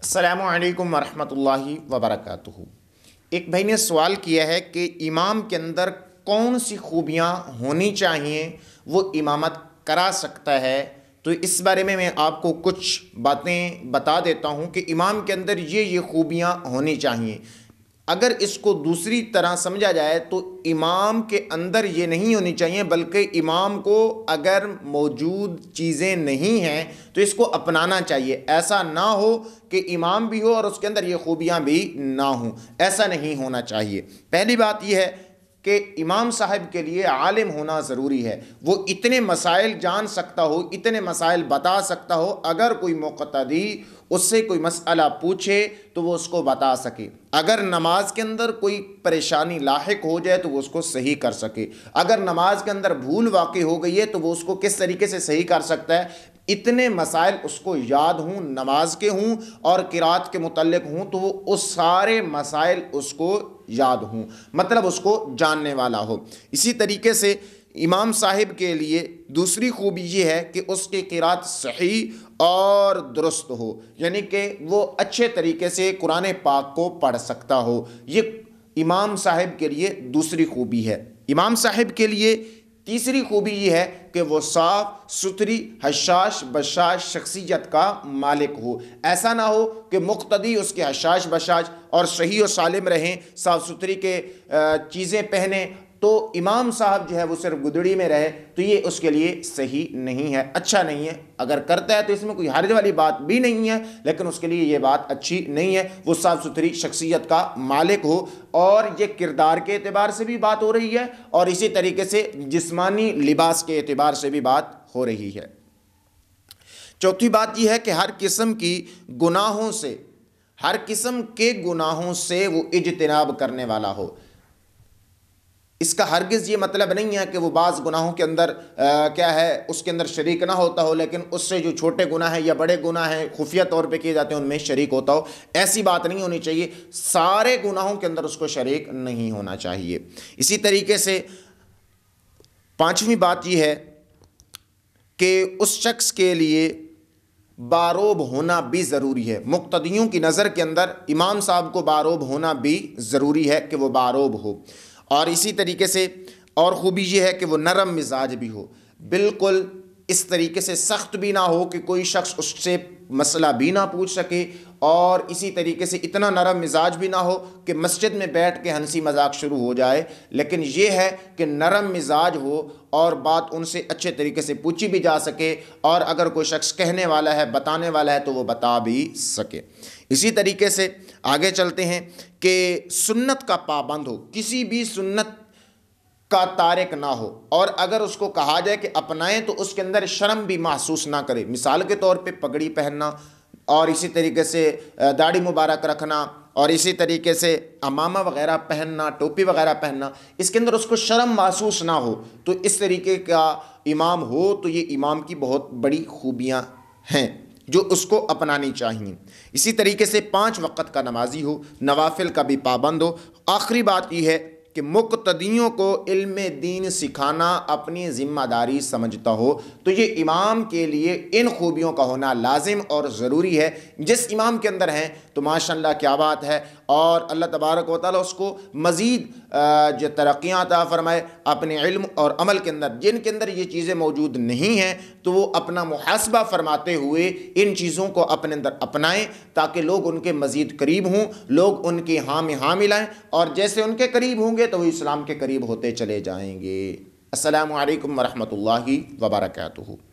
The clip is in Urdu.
السلام علیکم ورحمۃ اللہ وبرکاتہ۔ ایک بھائی نے سوال کیا ہے کہ امام کے اندر کون سی خوبیاں ہونی چاہیے وہ امامت کرا سکتا ہے، تو اس بارے میں آپ کو کچھ باتیں بتا دیتا ہوں کہ امام کے اندر یہ خوبیاں ہونی چاہیے۔ اگر اس کو دوسری طرح سمجھا جائے تو امام کے اندر یہ نہیں ہونی چاہیے، بلکہ امام کو اگر موجود چیزیں نہیں ہیں تو اس کو اپنانا چاہیے۔ ایسا نہ ہو کہ امام بھی ہو اور اس کے اندر یہ خوبیاں بھی نہ ہوں، ایسا نہیں ہونا چاہیے۔ پہلی بات یہ ہے کہ امام صاحب کے لیے عالم ہونا ضروری ہے، وہ اتنے مسائل جان سکتا ہو، اتنے مسائل بتا سکتا ہو، اگر کوئی مقتدی اس سے کوئی مسئلہ پوچھے تو وہ اس کو بتا سکے۔ اگر نماز کے اندر کوئی پریشانی لاحق ہو جائے تو وہ اس کو صحیح کر سکے۔ اگر نماز کے اندر بھول واقع ہو گئی ہے تو وہ اس کو کس طریقے سے صحیح کر سکتا ہے۔ اتنے مسائل اس کو یاد ہوں، نماز کے ہوں اور قرات کے متعلق ہوں، تو وہ اس سارے مسائل اس کو یاد ہوں، مطلب اس کو جاننے والا ہو۔ اسی طریقے سے امام صاحب کے لیے دوسری خوبی یہ ہے کہ اس کی قرات صحیح اور درست ہو، یعنی کہ وہ اچھے طریقے سے قرآن پاک کو پڑھ سکتا ہو۔ یہ امام صاحب کے لیے دوسری خوبی ہے۔ امام صاحب کے لیے تیسری خوبی یہ ہے کہ وہ صاف ستھری حشاش بشاش شخصیت کا مالک ہو۔ ایسا نہ ہو کہ مقتدی اس کے حشاش بشاش اور صحیح و سالم رہیں، صاف ستھری کے چیزیں پہنیں، تو امام صاحب جو ہے وہ صرف گدڑی میں رہے، تو یہ اس کے لیے صحیح نہیں ہے، اچھا نہیں ہے۔ اگر کرتا ہے تو اس میں کوئی حرج والی بات بھی نہیں ہے، لیکن اس کے لیے یہ بات اچھی نہیں ہے۔ وہ صاف ستھری شخصیت کا مالک ہو، اور یہ کردار کے اعتبار سے بھی بات ہو رہی ہے اور اسی طریقے سے جسمانی لباس کے اعتبار سے بھی بات ہو رہی ہے۔ چوتھی بات یہ ہے کہ ہر قسم کے گناہوں سے وہ اجتناب کرنے والا ہو۔ اس کا ہرگز یہ مطلب نہیں ہے کہ وہ بعض گناہوں کے اندر اس کے اندر شریک نہ ہوتا ہو، لیکن اس سے جو چھوٹے گناہ ہیں یا بڑے گناہ ہیں خفیہ طور پہ کیے جاتے ہیں ان میں شریک ہوتا ہو، ایسی بات نہیں ہونی چاہیے۔ سارے گناہوں کے اندر اس کو شریک نہیں ہونا چاہیے۔ اسی طریقے سے پانچویں بات یہ ہے کہ اس شخص کے لیے باروب ہونا بھی ضروری ہے۔ مقتدیوں کی نظر کے اندر امام صاحب کو باروب ہونا بھی ضروری ہے کہ وہ باروب ہو، اور اسی طریقے سے اور خوبی یہ ہے کہ وہ نرم مزاج بھی ہو، بالکل اس طریقے سے سخت بھی نہ ہو کہ کوئی شخص اس سے مسئلہ بھی نہ پوچھ سکے، اور اسی طریقے سے اتنا نرم مزاج بھی نہ ہو کہ مسجد میں بیٹھ کے ہنسی مذاق شروع ہو جائے، لیکن یہ ہے کہ نرم مزاج ہو اور بات ان سے اچھے طریقے سے پوچھی بھی جا سکے، اور اگر کوئی شخص کہنے والا ہے بتانے والا ہے تو وہ بتا بھی سکے۔ اسی طریقے سے آگے چلتے ہیں کہ سنت کا پابند ہو، کسی بھی سنت کا تارک نہ ہو، اور اگر اس کو کہا جائے کہ اپنائیں تو اس کے اندر شرم بھی محسوس نہ کرے۔ مثال کے طور پہ پگڑی پہننا، اور اسی طریقے سے داڑھی مبارک رکھنا، اور اسی طریقے سے عمامہ وغیرہ پہننا، ٹوپی وغیرہ پہننا، اس کے اندر اس کو شرم محسوس نہ ہو، تو اس طریقے کا امام ہو تو یہ امام کی بہت بڑی خوبیاں ہیں جو اس کو اپنانی چاہیے۔ اسی طریقے سے 5 وقت کا نمازی ہو، نوافل کا بھی پابند ہو۔ آخری بات یہ ہے کہ مقتدیوں کو علم دین سکھانا اپنی ذمہ داری سمجھتا ہو، تو یہ امام کے لیے ان خوبیوں کا ہونا لازم اور ضروری ہے۔ جس امام کے اندر ہیں تو ماشاءاللہ کیا بات ہے، اور اللہ تبارک و تعالیٰ اس کو مزید جو ترقیاں عطا فرمائے اپنے علم اور عمل کے اندر۔ جن کے اندر یہ چیزیں موجود نہیں ہیں تو وہ اپنا محاسبہ فرماتے ہوئے ان چیزوں کو اپنے اندر اپنائیں، تاکہ لوگ ان کے مزید قریب ہوں، لوگ ان کی ہاں میں ہاں ملائیں، اور جیسے ان کے قریب ہوں گے تو وہ اسلام کے قریب ہوتے چلے جائیں گے۔ السلام علیکم ورحمۃ اللہ وبرکاتہ۔